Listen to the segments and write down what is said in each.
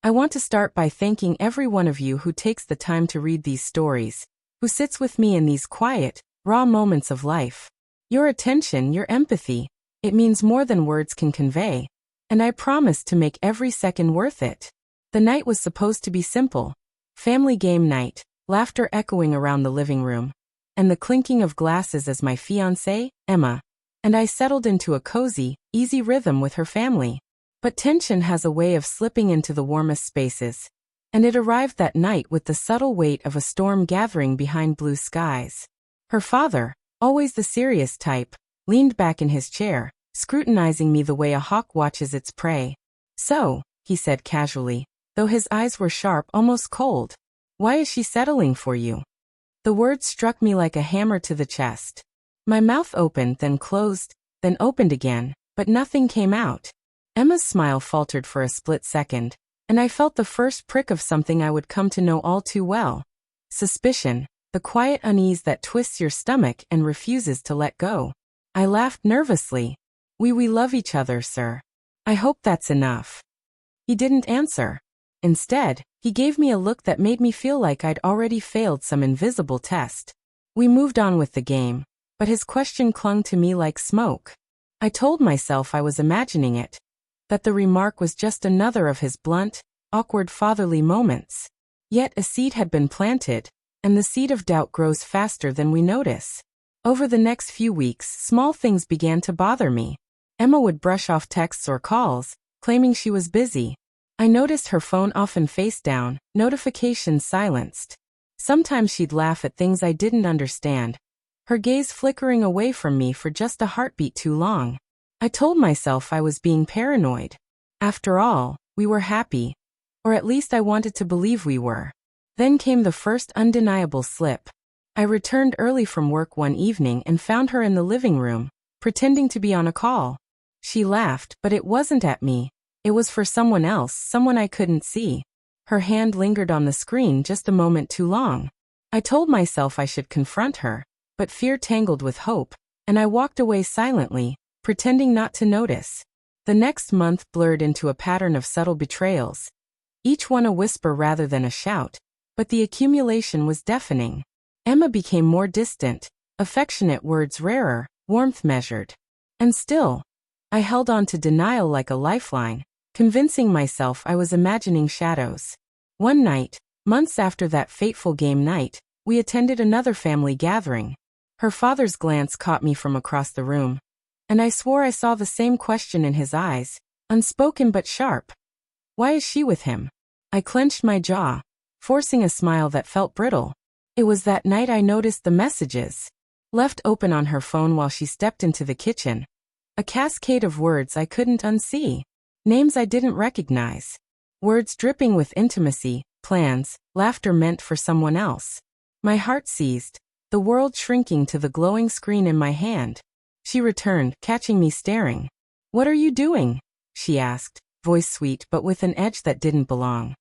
I want to start by thanking every one of you who takes the time to read these stories, who sits with me in these quiet, raw moments of life. Your attention, your empathy, it means more than words can convey, and I promise to make every second worth it. The night was supposed to be simple. Family game night, laughter echoing around the living room, and the clinking of glasses as my fiancée, Emma, and I settled into a cozy, easy rhythm with her family. But tension has a way of slipping into the warmest spaces, and it arrived that night with the subtle weight of a storm gathering behind blue skies. Her father, always the serious type, leaned back in his chair, scrutinizing me the way a hawk watches its prey. "So," he said casually, though his eyes were sharp, almost cold, "why is she settling for you?" The words struck me like a hammer to the chest. My mouth opened, then closed, then opened again, but nothing came out. Emma's smile faltered for a split second, and I felt the first prick of something I would come to know all too well. Suspicion, the quiet unease that twists your stomach and refuses to let go. I laughed nervously. We love each other, sir. I hope that's enough." He didn't answer. Instead, he gave me a look that made me feel like I'd already failed some invisible test. We moved on with the game, but his question clung to me like smoke. I told myself I was imagining it, that the remark was just another of his blunt, awkward fatherly moments. Yet a seed had been planted, and the seed of doubt grows faster than we notice. Over the next few weeks, small things began to bother me. Emma would brush off texts or calls, claiming she was busy. I noticed her phone often face down, notifications silenced. Sometimes she'd laugh at things I didn't understand, her gaze flickering away from me for just a heartbeat too long. I told myself I was being paranoid. After all, we were happy. Or at least I wanted to believe we were. Then came the first undeniable slip. I returned early from work one evening and found her in the living room, pretending to be on a call. She laughed, but it wasn't at me. It was for someone else, someone I couldn't see. Her hand lingered on the screen just a moment too long. I told myself I should confront her, but fear tangled with hope, and I walked away silently, pretending not to notice. The next month blurred into a pattern of subtle betrayals, each one a whisper rather than a shout, but the accumulation was deafening. Emma became more distant, affectionate words rarer, warmth measured. And still, I held on to denial like a lifeline, convincing myself I was imagining shadows. One night, months after that fateful game night, we attended another family gathering. Her father's glance caught me from across the room, and I swore I saw the same question in his eyes, unspoken but sharp. "Why is she with him?" I clenched my jaw, forcing a smile that felt brittle. It was that night I noticed the messages, left open on her phone while she stepped into the kitchen. A cascade of words I couldn't unsee. Names I didn't recognize. Words dripping with intimacy, plans, laughter meant for someone else. My heart seized, the world shrinking to the glowing screen in my hand. She returned, catching me staring. "What are you doing?" she asked, voice sweet but with an edge that didn't belong.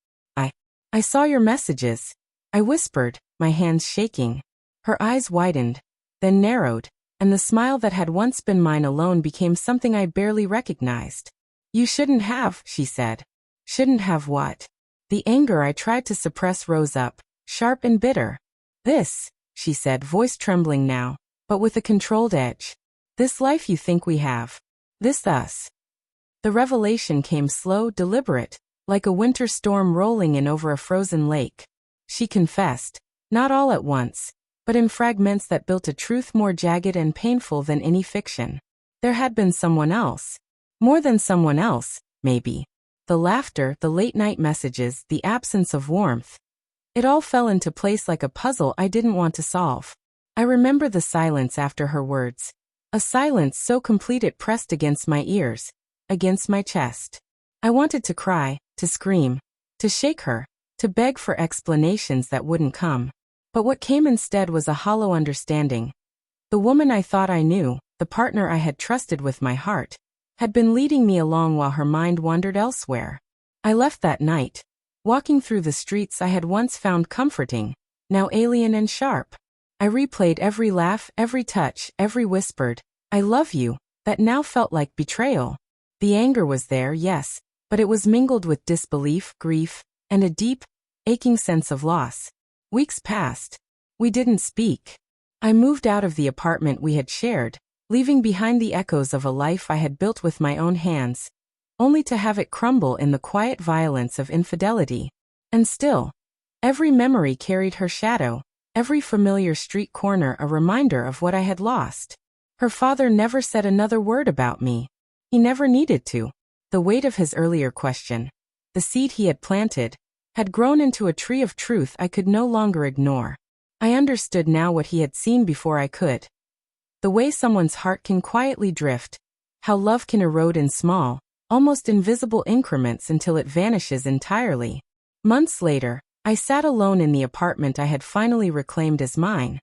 I saw your messages," I whispered, my hands shaking. Her eyes widened, then narrowed, and the smile that had once been mine alone became something I barely recognized. "You shouldn't have," she said. "Shouldn't have what?" The anger I tried to suppress rose up, sharp and bitter. "This," she said, voice trembling now, but with a controlled edge. "This life you think we have. This us." The revelation came slow, deliberate, like a winter storm rolling in over a frozen lake. She confessed, not all at once, but in fragments that built a truth more jagged and painful than any fiction. There had been someone else. More than someone else, maybe. The laughter, the late-night messages, the absence of warmth. It all fell into place like a puzzle I didn't want to solve. I remember the silence after her words. A silence so complete it pressed against my ears, against my chest. I wanted to cry, to scream, to shake her, to beg for explanations that wouldn't come. But what came instead was a hollow understanding. The woman I thought I knew, the partner I had trusted with my heart, had been leading me along while her mind wandered elsewhere. I left that night, walking through the streets I had once found comforting, now alien and sharp. I replayed every laugh, every touch, every whispered, "I love you," that now felt like betrayal. The anger was there, yes, but it was mingled with disbelief, grief, and a deep, aching sense of loss. Weeks passed. We didn't speak. I moved out of the apartment we had shared, leaving behind the echoes of a life I had built with my own hands, only to have it crumble in the quiet violence of infidelity. And still, every memory carried her shadow, every familiar street corner a reminder of what I had lost. Her father never said another word about me. He never needed to. The weight of his earlier question, the seed he had planted, had grown into a tree of truth I could no longer ignore. I understood now what he had seen before I could. The way someone's heart can quietly drift, how love can erode in small, almost invisible increments until it vanishes entirely. Months later, I sat alone in the apartment I had finally reclaimed as mine,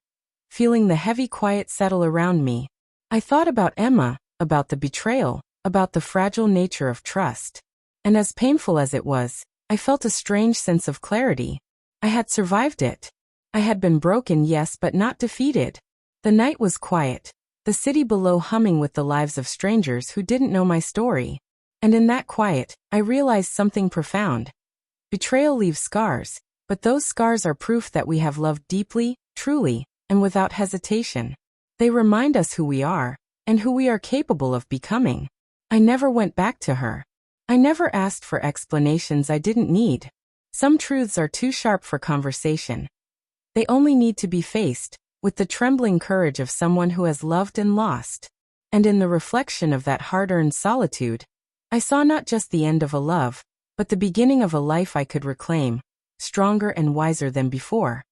feeling the heavy quiet settle around me. I thought about Emma, about the betrayal, about the fragile nature of trust. And as painful as it was, I felt a strange sense of clarity. I had survived it. I had been broken, yes, but not defeated. The night was quiet, the city below humming with the lives of strangers who didn't know my story. And in that quiet, I realized something profound. Betrayal leaves scars, but those scars are proof that we have loved deeply, truly, and without hesitation. They remind us who we are, and who we are capable of becoming. I never went back to her. I never asked for explanations I didn't need. Some truths are too sharp for conversation. They only need to be faced, with the trembling courage of someone who has loved and lost. And in the reflection of that hard-earned solitude, I saw not just the end of a love, but the beginning of a life I could reclaim, stronger and wiser than before.